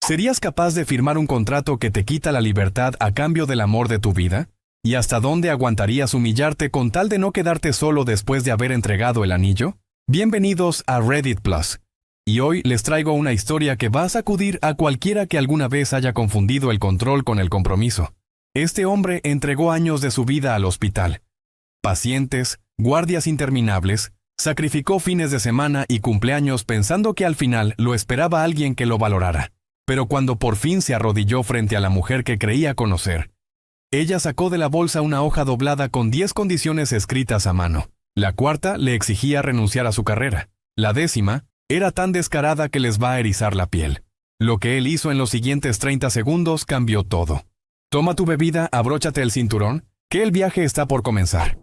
¿Serías capaz de firmar un contrato que te quita la libertad a cambio del amor de tu vida? ¿Y hasta dónde aguantarías humillarte con tal de no quedarte solo después de haber entregado el anillo? Bienvenidos a Reddit Plus. Y hoy les traigo una historia que va a sacudir a cualquiera que alguna vez haya confundido el control con el compromiso. Este hombre entregó años de su vida al hospital. Pacientes, guardias interminables, sacrificó fines de semana y cumpleaños pensando que al final lo esperaba alguien que lo valorara. Pero cuando por fin se arrodilló frente a la mujer que creía conocer, ella sacó de la bolsa una hoja doblada con 10 condiciones escritas a mano. La cuarta le exigía renunciar a su carrera. La 10ª era tan descarada que les va a erizar la piel. Lo que él hizo en los siguientes 30 segundos cambió todo. Toma tu bebida, abróchate el cinturón, que el viaje está por comenzar.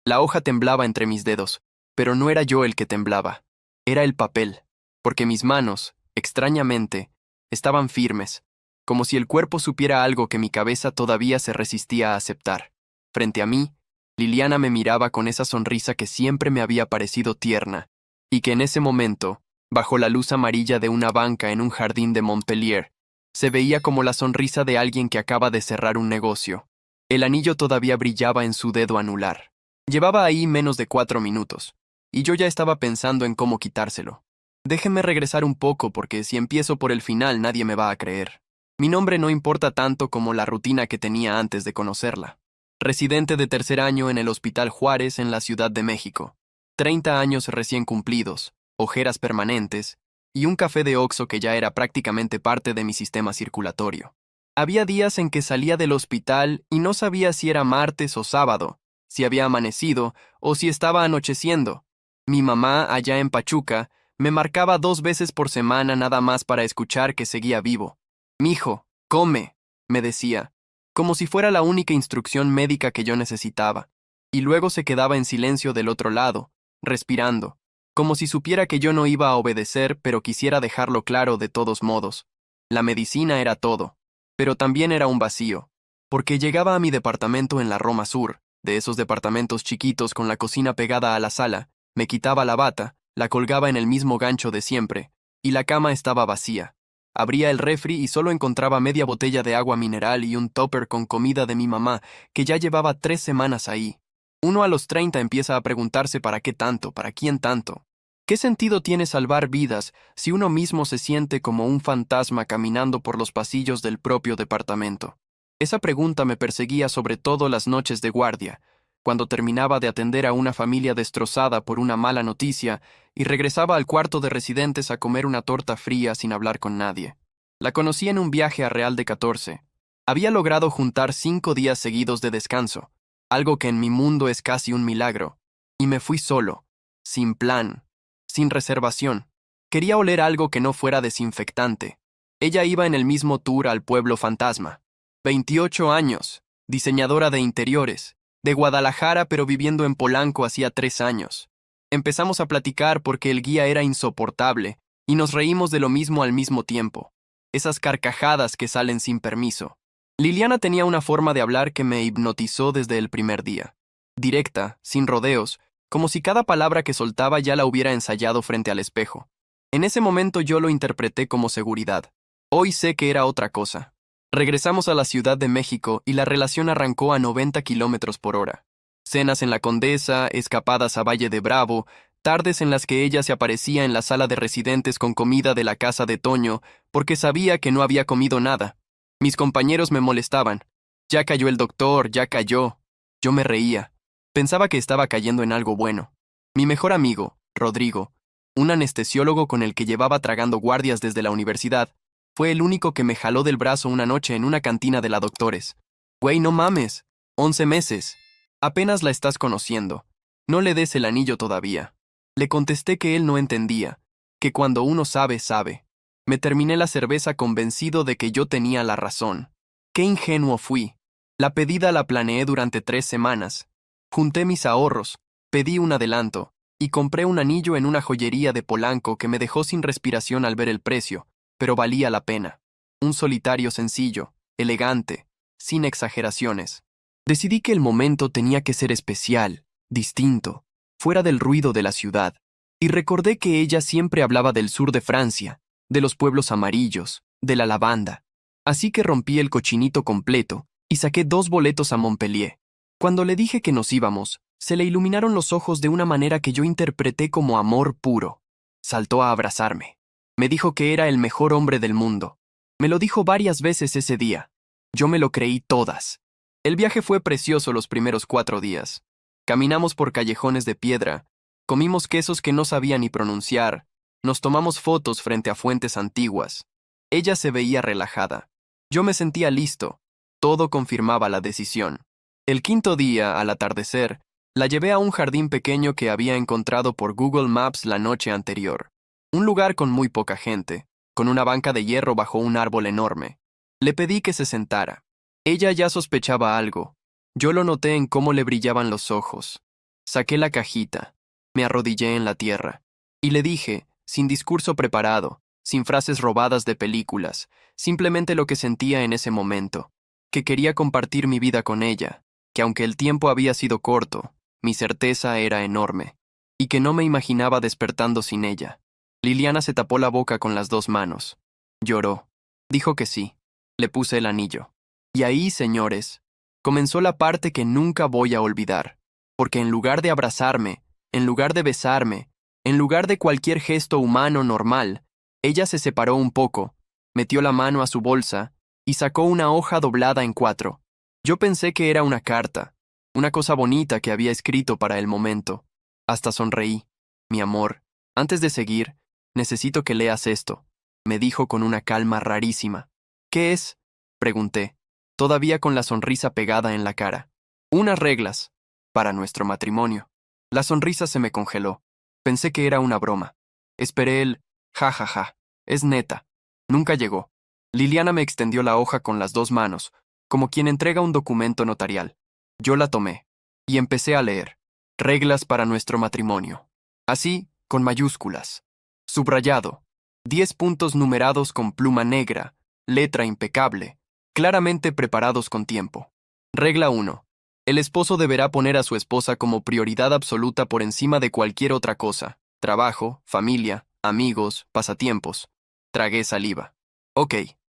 La hoja temblaba entre mis dedos, pero no era yo el que temblaba. Era el papel, porque mis manos, extrañamente, estaban firmes, como si el cuerpo supiera algo que mi cabeza todavía se resistía a aceptar. Frente a mí, Liliana me miraba con esa sonrisa que siempre me había parecido tierna, y que en ese momento, bajo la luz amarilla de una banca en un jardín de Montpellier, se veía como la sonrisa de alguien que acaba de cerrar un negocio. El anillo todavía brillaba en su dedo anular. Llevaba ahí menos de 4 minutos, y yo ya estaba pensando en cómo quitárselo. Déjenme regresar un poco porque si empiezo por el final nadie me va a creer. Mi nombre no importa tanto como la rutina que tenía antes de conocerla. Residente de 3er año en el Hospital Juárez en la Ciudad de México. 30 años recién cumplidos, ojeras permanentes, y un café de Oxxo que ya era prácticamente parte de mi sistema circulatorio. Había días en que salía del hospital y no sabía si era martes o sábado, si había amanecido o si estaba anocheciendo. Mi mamá, allá en Pachuca, me marcaba 2 veces por semana nada más para escuchar que seguía vivo. «Mijo, come», me decía, como si fuera la única instrucción médica que yo necesitaba, y luego se quedaba en silencio del otro lado, respirando, como si supiera que yo no iba a obedecer, pero quisiera dejarlo claro de todos modos. La medicina era todo, pero también era un vacío, porque llegaba a mi departamento en la Roma Sur, de esos departamentos chiquitos con la cocina pegada a la sala, me quitaba la bata, la colgaba en el mismo gancho de siempre, y la cama estaba vacía. Abría el refri y solo encontraba media botella de agua mineral y un tupper con comida de mi mamá, que ya llevaba 3 semanas ahí. Uno a los 30 empieza a preguntarse para qué tanto, para quién tanto. ¿Qué sentido tiene salvar vidas si uno mismo se siente como un fantasma caminando por los pasillos del propio departamento? Esa pregunta me perseguía sobre todo las noches de guardia, cuando terminaba de atender a una familia destrozada por una mala noticia y regresaba al cuarto de residentes a comer una torta fría sin hablar con nadie. La conocí en un viaje a Real de 14. Había logrado juntar 5 días seguidos de descanso, algo que en mi mundo es casi un milagro, y me fui solo, sin plan, sin reservación. Quería oler algo que no fuera desinfectante. Ella iba en el mismo tour al pueblo fantasma. 28 años, diseñadora de interiores, de Guadalajara pero viviendo en Polanco hacía 3 años. Empezamos a platicar porque el guía era insoportable y nos reímos de lo mismo al mismo tiempo. Esas carcajadas que salen sin permiso. Liliana tenía una forma de hablar que me hipnotizó desde el primer día. Directa, sin rodeos, como si cada palabra que soltaba ya la hubiera ensayado frente al espejo. En ese momento yo lo interpreté como seguridad. Hoy sé que era otra cosa. Regresamos a la Ciudad de México y la relación arrancó a 90 kilómetros por hora. Cenas en la Condesa, escapadas a Valle de Bravo, tardes en las que ella se aparecía en la sala de residentes con comida de la casa de Toño, porque sabía que no había comido nada. Mis compañeros me molestaban. Ya cayó el doctor, ya cayó. Yo me reía. Pensaba que estaba cayendo en algo bueno. Mi mejor amigo, Rodrigo, un anestesiólogo con el que llevaba tragando guardias desde la universidad, fue el único que me jaló del brazo una noche en una cantina de la Doctores. «Güey, no mames. 11 meses. Apenas la estás conociendo. No le des el anillo todavía». Le contesté que él no entendía, que cuando uno sabe, sabe. Me terminé la cerveza convencido de que yo tenía la razón. Qué ingenuo fui. La pedida la planeé durante 3 semanas. Junté mis ahorros, pedí un adelanto, y compré un anillo en una joyería de Polanco que me dejó sin respiración al ver el precio, pero valía la pena. Un solitario sencillo, elegante, sin exageraciones. Decidí que el momento tenía que ser especial, distinto, fuera del ruido de la ciudad, y recordé que ella siempre hablaba del sur de Francia, de los pueblos amarillos, de la lavanda. Así que rompí el cochinito completo y saqué 2 boletos a Montpellier. Cuando le dije que nos íbamos, se le iluminaron los ojos de una manera que yo interpreté como amor puro. Saltó a abrazarme. Me dijo que era el mejor hombre del mundo. Me lo dijo varias veces ese día. Yo me lo creí todas. El viaje fue precioso los primeros 4 días. Caminamos por callejones de piedra, comimos quesos que no sabía ni pronunciar, nos tomamos fotos frente a fuentes antiguas. Ella se veía relajada. Yo me sentía listo. Todo confirmaba la decisión. El 5.º día, al atardecer, la llevé a un jardín pequeño que había encontrado por Google Maps la noche anterior. Un lugar con muy poca gente, con una banca de hierro bajo un árbol enorme. Le pedí que se sentara. Ella ya sospechaba algo. Yo lo noté en cómo le brillaban los ojos. Saqué la cajita, me arrodillé en la tierra, y le dije, sin discurso preparado, sin frases robadas de películas, simplemente lo que sentía en ese momento, que quería compartir mi vida con ella, que aunque el tiempo había sido corto, mi certeza era enorme, y que no me imaginaba despertando sin ella. Liliana se tapó la boca con las 2 manos. Lloró. Dijo que sí. Le puse el anillo. Y ahí, señores, comenzó la parte que nunca voy a olvidar, porque en lugar de abrazarme, en lugar de besarme, en lugar de cualquier gesto humano normal, ella se separó un poco, metió la mano a su bolsa y sacó una hoja doblada en 4. Yo pensé que era una carta, una cosa bonita que había escrito para el momento. Hasta sonreí. Mi amor, antes de seguir, necesito que leas esto, me dijo con una calma rarísima. ¿Qué es?, pregunté, todavía con la sonrisa pegada en la cara. Unas reglas, para nuestro matrimonio. La sonrisa se me congeló. Pensé que era una broma. Esperé el ja ja ja. Es neta. Nunca llegó. Liliana me extendió la hoja con las 2 manos, como quien entrega un documento notarial. Yo la tomé y empecé a leer. Reglas para nuestro matrimonio. Así, con mayúsculas. Subrayado. 10 puntos numerados con pluma negra, letra impecable, claramente preparados con tiempo. Regla 1. El esposo deberá poner a su esposa como prioridad absoluta por encima de cualquier otra cosa. Trabajo, familia, amigos, pasatiempos. Tragué saliva. Ok,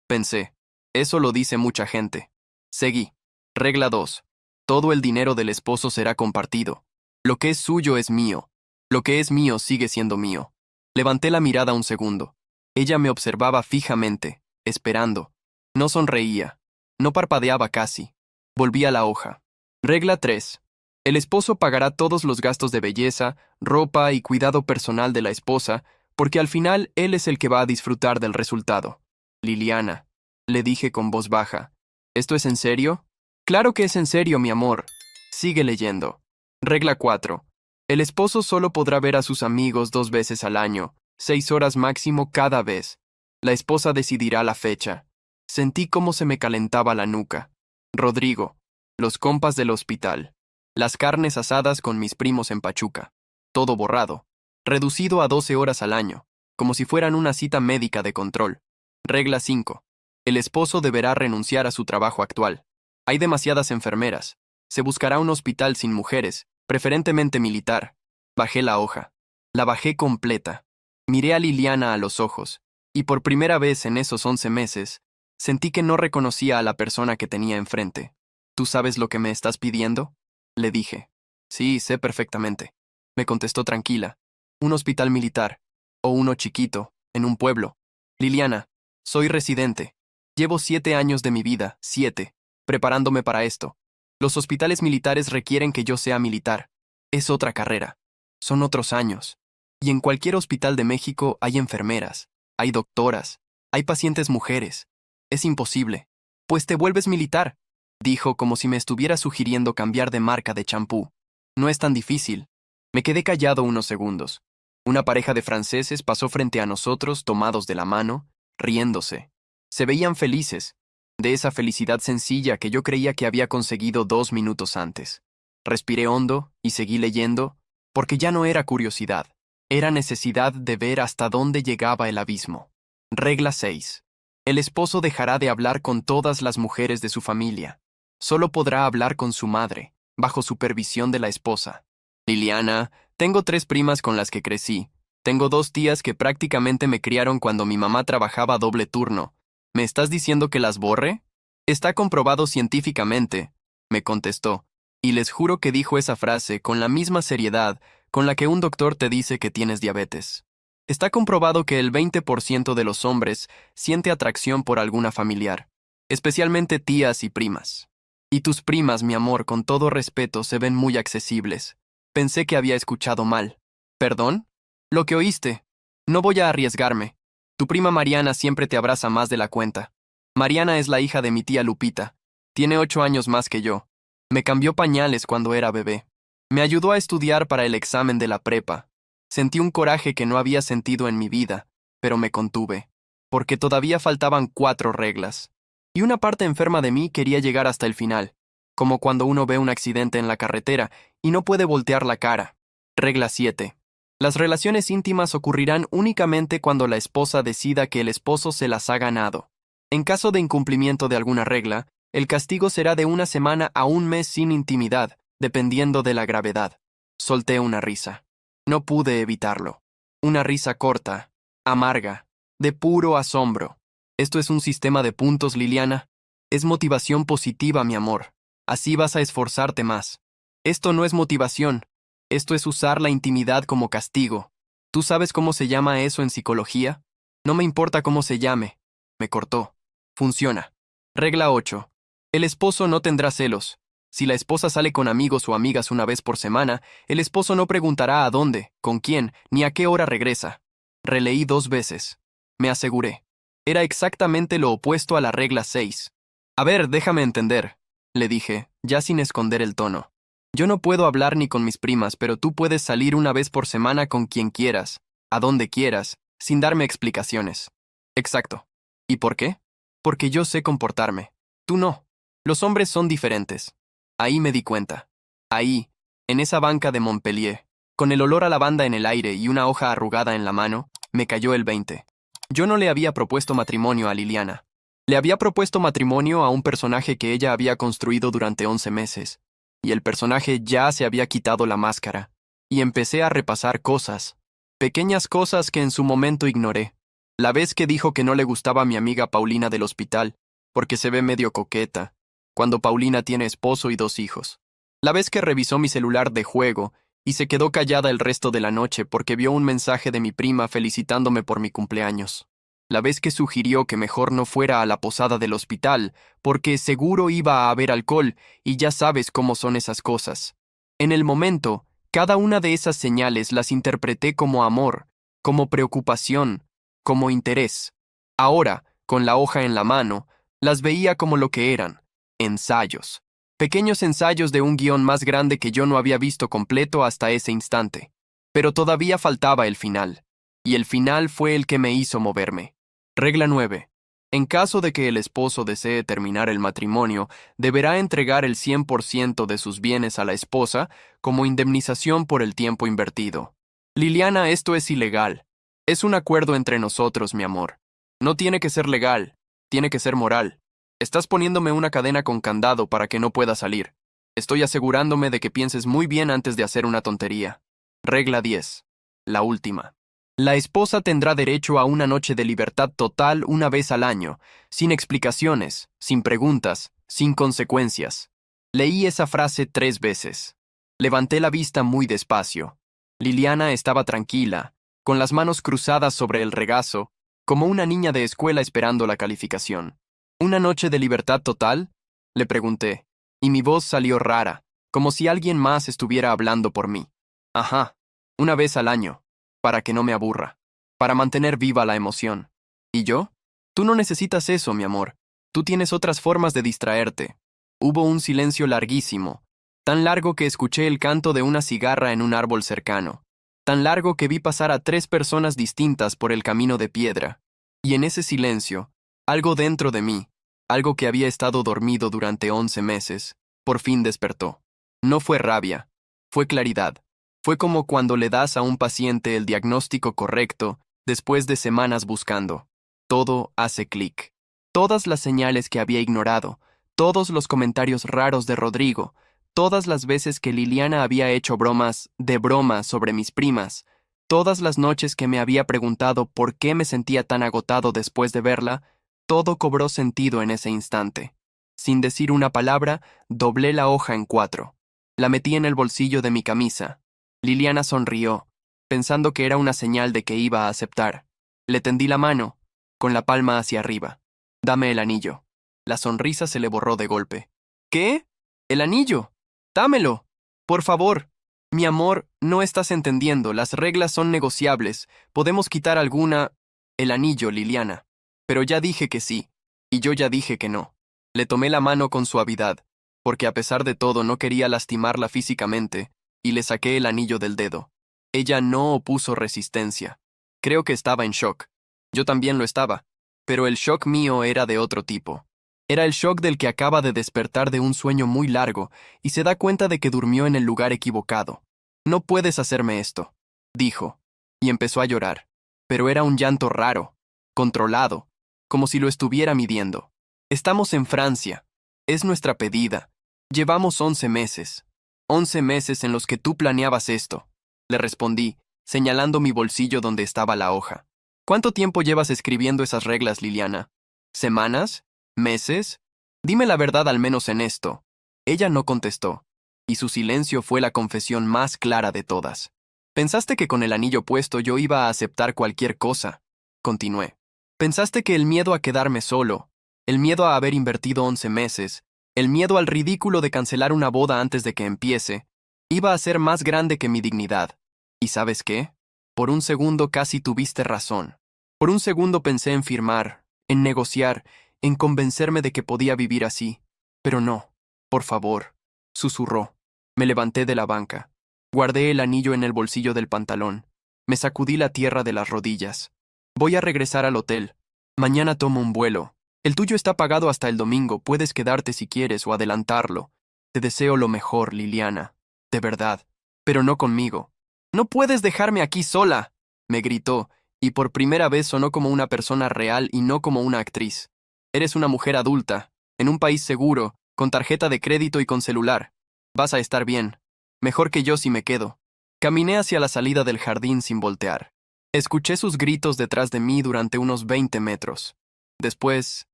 pensé. Eso lo dice mucha gente. Seguí. Regla 2. Todo el dinero del esposo será compartido. Lo que es suyo es mío. Lo que es mío sigue siendo mío. Levanté la mirada un segundo. Ella me observaba fijamente, esperando. No sonreía. No parpadeaba casi. Volví a la hoja. Regla 3. El esposo pagará todos los gastos de belleza, ropa y cuidado personal de la esposa, porque al final él es el que va a disfrutar del resultado. Liliana, le dije con voz baja, ¿esto es en serio? Claro que es en serio, mi amor. Sigue leyendo. Regla 4. El esposo solo podrá ver a sus amigos 2 veces al año, 6 horas máximo cada vez. La esposa decidirá la fecha. Sentí cómo se me calentaba la nuca. Rodrigo, los compas del hospital, las carnes asadas con mis primos en Pachuca. Todo borrado. Reducido a 12 horas al año, como si fueran una cita médica de control. Regla 5. El esposo deberá renunciar a su trabajo actual. Hay demasiadas enfermeras. Se buscará un hospital sin mujeres, preferentemente militar. Bajé la hoja. La bajé completa. Miré a Liliana a los ojos, y por primera vez en esos 11 meses, sentí que no reconocía a la persona que tenía enfrente. ¿Tú sabes lo que me estás pidiendo?, le dije. Sí, sé perfectamente. Me contestó tranquila. Un hospital militar, o uno chiquito, en un pueblo. Liliana, soy residente. Llevo 7 años de mi vida, 7, preparándome para esto. Los hospitales militares requieren que yo sea militar. Es otra carrera. Son otros años. Y en cualquier hospital de México hay enfermeras, hay doctoras, hay pacientes mujeres. Es imposible. Pues te vuelves militar, dijo como si me estuviera sugiriendo cambiar de marca de champú. No es tan difícil. Me quedé callado unos segundos. Una pareja de franceses pasó frente a nosotros tomados de la mano, riéndose. Se veían felices, de esa felicidad sencilla que yo creía que había conseguido 2 minutos antes. Respiré hondo y seguí leyendo, porque ya no era curiosidad, era necesidad de ver hasta dónde llegaba el abismo. Regla 6. El esposo dejará de hablar con todas las mujeres de su familia. Solo podrá hablar con su madre, bajo supervisión de la esposa. Liliana, tengo 3 primas con las que crecí. Tengo 2 tías que prácticamente me criaron cuando mi mamá trabajaba doble turno. ¿Me estás diciendo que las borre? Está comprobado científicamente, me contestó, y les juro que dijo esa frase con la misma seriedad con la que un doctor te dice que tienes diabetes. Está comprobado que el 20% de los hombres siente atracción por alguna familiar, especialmente tías y primas. Y tus primas, mi amor, con todo respeto, se ven muy accesibles. Pensé que había escuchado mal. ¿Perdón? Lo que oíste. No voy a arriesgarme. Tu prima Mariana siempre te abraza más de la cuenta. Mariana es la hija de mi tía Lupita. Tiene 8 años más que yo. Me cambió pañales cuando era bebé. Me ayudó a estudiar para el examen de la prepa. Sentí un coraje que no había sentido en mi vida, pero me contuve, porque todavía faltaban 4 reglas. Y una parte enferma de mí quería llegar hasta el final, como cuando uno ve un accidente en la carretera y no puede voltear la cara. Regla 7. Las relaciones íntimas ocurrirán únicamente cuando la esposa decida que el esposo se las ha ganado. En caso de incumplimiento de alguna regla, el castigo será de 1 semana a 1 mes sin intimidad, dependiendo de la gravedad. Solté una risa. No pude evitarlo. Una risa corta, amarga, de puro asombro. ¿Esto es un sistema de puntos, Liliana? Es motivación positiva, mi amor. Así vas a esforzarte más. Esto no es motivación. Esto es usar la intimidad como castigo. ¿Tú sabes cómo se llama eso en psicología? No me importa cómo se llame. Me cortó. Funciona. Regla 8. El esposo no tendrá celos. Si la esposa sale con amigos o amigas una vez por semana, el esposo no preguntará a dónde, con quién, ni a qué hora regresa. Releí 2 veces. Me aseguré. Era exactamente lo opuesto a la regla 6. A ver, déjame entender, le dije, ya sin esconder el tono. Yo no puedo hablar ni con mis primas, pero tú puedes salir una vez por semana con quien quieras, a donde quieras, sin darme explicaciones. Exacto. ¿Y por qué? Porque yo sé comportarme. Tú no. Los hombres son diferentes. Ahí me di cuenta. Ahí, en esa banca de Montpellier, con el olor a lavanda en el aire y una hoja arrugada en la mano, me cayó el 20. Yo no le había propuesto matrimonio a Liliana. Le había propuesto matrimonio a un personaje que ella había construido durante 11 meses. Y el personaje ya se había quitado la máscara. Y empecé a repasar cosas. Pequeñas cosas que en su momento ignoré. La vez que dijo que no le gustaba a mi amiga Paulina del hospital, porque se ve medio coqueta, cuando Paulina tiene esposo y 2 hijos. La vez que revisó mi celular de juego y se quedó callada el resto de la noche porque vio un mensaje de mi prima felicitándome por mi cumpleaños. La vez que sugirió que mejor no fuera a la posada del hospital, porque seguro iba a haber alcohol y ya sabes cómo son esas cosas. En el momento, cada una de esas señales las interpreté como amor, como preocupación, como interés. Ahora, con la hoja en la mano, las veía como lo que eran, ensayos. Pequeños ensayos de un guión más grande que yo no había visto completo hasta ese instante. Pero todavía faltaba el final. Y el final fue el que me hizo moverme. Regla 9. En caso de que el esposo desee terminar el matrimonio, deberá entregar el 100% de sus bienes a la esposa como indemnización por el tiempo invertido. Liliana, esto es ilegal. Es un acuerdo entre nosotros, mi amor. No tiene que ser legal, tiene que ser moral. Estás poniéndome una cadena con candado para que no pueda salir. Estoy asegurándome de que pienses muy bien antes de hacer una tontería. Regla 10. La última. La esposa tendrá derecho a una noche de libertad total una vez al año, sin explicaciones, sin preguntas, sin consecuencias. Leí esa frase 3 veces. Levanté la vista muy despacio. Liliana estaba tranquila, con las manos cruzadas sobre el regazo, como una niña de escuela esperando la calificación. ¿Una noche de libertad total?, le pregunté, y mi voz salió rara, como si alguien más estuviera hablando por mí. Ajá, una vez al año, para que no me aburra, para mantener viva la emoción. ¿Y yo? Tú no necesitas eso, mi amor. Tú tienes otras formas de distraerte. Hubo un silencio larguísimo, tan largo que escuché el canto de una cigarra en un árbol cercano, tan largo que vi pasar a 3 personas distintas por el camino de piedra. Y en ese silencio, algo dentro de mí, algo que había estado dormido durante 11 meses, por fin despertó. No fue rabia, fue claridad. Fue como cuando le das a un paciente el diagnóstico correcto después de semanas buscando. Todo hace clic. Todas las señales que había ignorado, todos los comentarios raros de Rodrigo, todas las veces que Liliana había hecho bromas de broma sobre mis primas, Todas las noches que me había preguntado por qué me sentía tan agotado después de verla, todo cobró sentido en ese instante. Sin decir una palabra, doblé la hoja en 4. La metí en el bolsillo de mi camisa. Liliana sonrió, pensando que era una señal de que iba a aceptar. Le tendí la mano, con la palma hacia arriba. «Dame el anillo». La sonrisa se le borró de golpe. «¿Qué? ¿El anillo? Dámelo. Por favor». «Mi amor, no estás entendiendo, las reglas son negociables. Podemos quitar alguna...» «El anillo, Liliana». «Pero ya dije que sí, y yo ya dije que no». Le tomé la mano con suavidad, porque a pesar de todo no quería lastimarla físicamente, y le saqué el anillo del dedo. Ella no opuso resistencia. Creo que estaba en shock. Yo también lo estaba, pero el shock mío era de otro tipo. Era el shock del que acaba de despertar de un sueño muy largo y se da cuenta de que durmió en el lugar equivocado. «No puedes hacerme esto», dijo, y empezó a llorar. Pero era un llanto raro, controlado, como si lo estuviera midiendo. «Estamos en Francia. Es nuestra pedida. Llevamos 11 meses. 11 meses en los que tú planeabas esto», le respondí, señalando mi bolsillo donde estaba la hoja. «¿Cuánto tiempo llevas escribiendo esas reglas, Liliana? ¿Semanas? ¿Meses? Dime la verdad al menos en esto». Ella no contestó, y su silencio fue la confesión más clara de todas. «Pensaste que con el anillo puesto yo iba a aceptar cualquier cosa», continué. «Pensaste que el miedo a quedarme solo, el miedo a haber invertido 11 meses, el miedo al ridículo de cancelar una boda antes de que empiece, iba a ser más grande que mi dignidad. ¿Y sabes qué? Por un segundo casi tuviste razón. Por un segundo pensé en firmar, en negociar, en convencerme de que podía vivir así. Pero no, por favor», susurró. Me levanté de la banca. Guardé el anillo en el bolsillo del pantalón. Me sacudí la tierra de las rodillas. «Voy a regresar al hotel. Mañana tomo un vuelo. El tuyo está pagado hasta el domingo. Puedes quedarte si quieres o adelantarlo. Te deseo lo mejor, Liliana. De verdad. Pero no conmigo». «No puedes dejarme aquí sola», me gritó, y por primera vez sonó como una persona real y no como una actriz. «Eres una mujer adulta, en un país seguro, con tarjeta de crédito y con celular. Vas a estar bien. Mejor que yo si me quedo». Caminé hacia la salida del jardín sin voltear. Escuché sus gritos detrás de mí durante unos 20 metros. Después,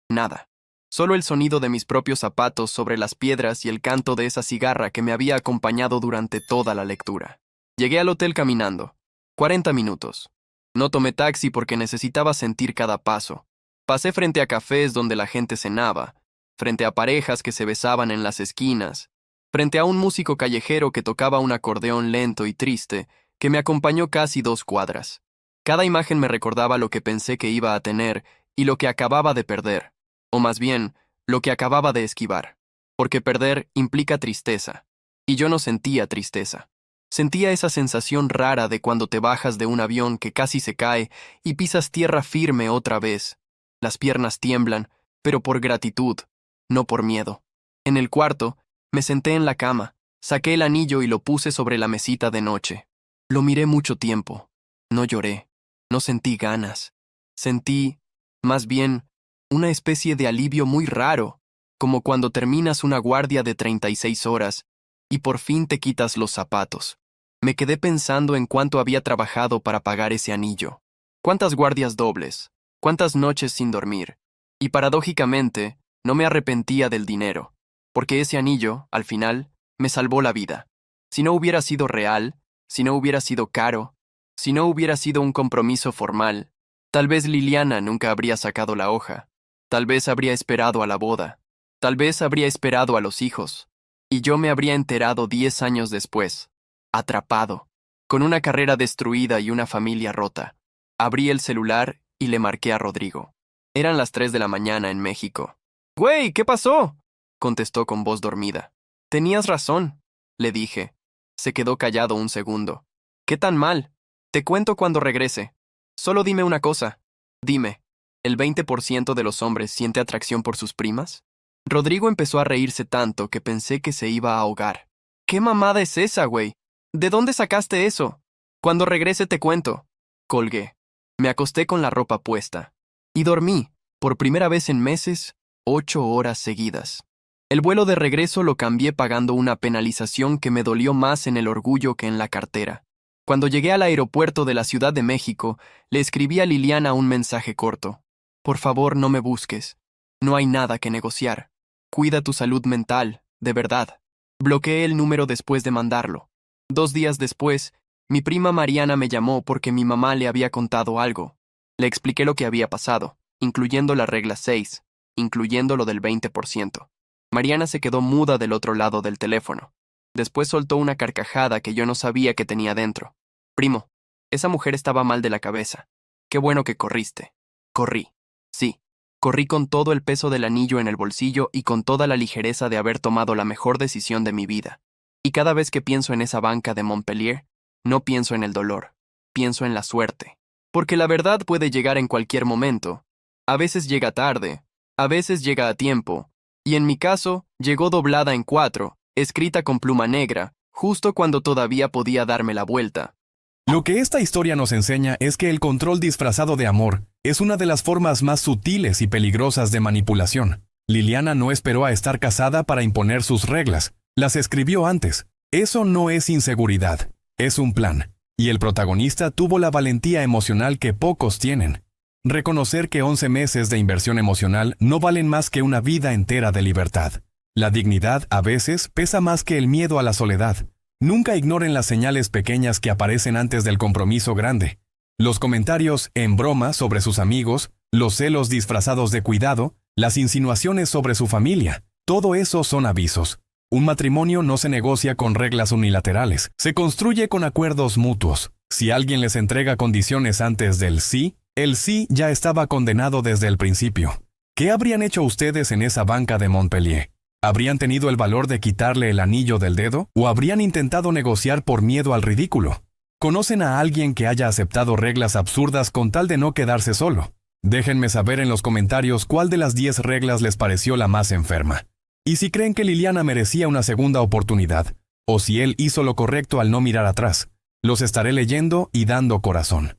nada. Solo el sonido de mis propios zapatos sobre las piedras y el canto de esa cigarra que me había acompañado durante toda la lectura. Llegué al hotel caminando. 40 minutos. No tomé taxi porque necesitaba sentir cada paso. Pasé frente a cafés donde la gente cenaba, frente a parejas que se besaban en las esquinas, frente a un músico callejero que tocaba un acordeón lento y triste que me acompañó casi 2 cuadras. Cada imagen me recordaba lo que pensé que iba a tener y lo que acababa de perder, o más bien, lo que acababa de esquivar. Porque perder implica tristeza, y yo no sentía tristeza. Sentía esa sensación rara de cuando te bajas de un avión que casi se cae y pisas tierra firme otra vez. Las piernas tiemblan, pero por gratitud, no por miedo. En el cuarto, me senté en la cama, saqué el anillo y lo puse sobre la mesita de noche. Lo miré mucho tiempo. No lloré, no sentí ganas. Sentí, más bien, una especie de alivio muy raro, como cuando terminas una guardia de 36 horas y por fin te quitas los zapatos. Me quedé pensando en cuánto había trabajado para pagar ese anillo. Cuántas guardias dobles, cuántas noches sin dormir. Y paradójicamente, no me arrepentía del dinero, porque ese anillo, al final, me salvó la vida. Si no hubiera sido real, si no hubiera sido caro, si no hubiera sido un compromiso formal, tal vez Liliana nunca habría sacado la hoja, tal vez habría esperado a la boda, tal vez habría esperado a los hijos, y yo me habría enterado 10 años después, atrapado, con una carrera destruida y una familia rota. Abrí el celular y le marqué a Rodrigo. Eran las 3 de la mañana en México. «Güey, ¿qué pasó?», contestó con voz dormida. «Tenías razón», le dije. Se quedó callado un segundo. «¿Qué tan mal? Te cuento cuando regrese. Solo dime una cosa. Dime, ¿el 20% de los hombres siente atracción por sus primas?». Rodrigo empezó a reírse tanto que pensé que se iba a ahogar. «¿Qué mamada es esa, güey? ¿De dónde sacaste eso? Cuando regrese te cuento». Colgué. Me acosté con la ropa puesta. Y dormí, por primera vez en meses, 8 horas seguidas. El vuelo de regreso lo cambié pagando una penalización que me dolió más en el orgullo que en la cartera. Cuando llegué al aeropuerto de la Ciudad de México, le escribí a Liliana un mensaje corto. Por favor, no me busques. No hay nada que negociar. Cuida tu salud mental, de verdad. Bloqueé el número después de mandarlo. 2 días después, mi prima Mariana me llamó porque mi mamá le había contado algo. Le expliqué lo que había pasado, incluyendo la regla 6, incluyendo lo del 20%. Mariana se quedó muda del otro lado del teléfono. Después soltó una carcajada que yo no sabía que tenía dentro. Primo, esa mujer estaba mal de la cabeza. Qué bueno que corriste. Corrí. Sí, corrí con todo el peso del anillo en el bolsillo y con toda la ligereza de haber tomado la mejor decisión de mi vida. Y cada vez que pienso en esa banca de Montpellier, no pienso en el dolor, pienso en la suerte. Porque la verdad puede llegar en cualquier momento. A veces llega tarde, a veces llega a tiempo, y en mi caso, llegó doblada en 4, escrita con pluma negra, justo cuando todavía podía darme la vuelta. Lo que esta historia nos enseña es que el control disfrazado de amor es una de las formas más sutiles y peligrosas de manipulación. Liliana no esperó a estar casada para imponer sus reglas, las escribió antes. Eso no es inseguridad, es un plan. Y el protagonista tuvo la valentía emocional que pocos tienen. Reconocer que 11 meses de inversión emocional no valen más que una vida entera de libertad. La dignidad, a veces, pesa más que el miedo a la soledad. Nunca ignoren las señales pequeñas que aparecen antes del compromiso grande. Los comentarios en broma sobre sus amigos, los celos disfrazados de cuidado, las insinuaciones sobre su familia, todo eso son avisos. Un matrimonio no se negocia con reglas unilaterales, se construye con acuerdos mutuos. Si alguien les entrega condiciones antes del sí, el sí ya estaba condenado desde el principio. ¿Qué habrían hecho ustedes en esa banca de Montpellier? ¿Habrían tenido el valor de quitarle el anillo del dedo? ¿O habrían intentado negociar por miedo al ridículo? ¿Conocen a alguien que haya aceptado reglas absurdas con tal de no quedarse solo? Déjenme saber en los comentarios cuál de las 10 reglas les pareció la más enferma. Y si creen que Liliana merecía una segunda oportunidad, o si él hizo lo correcto al no mirar atrás, los estaré leyendo y dando corazón.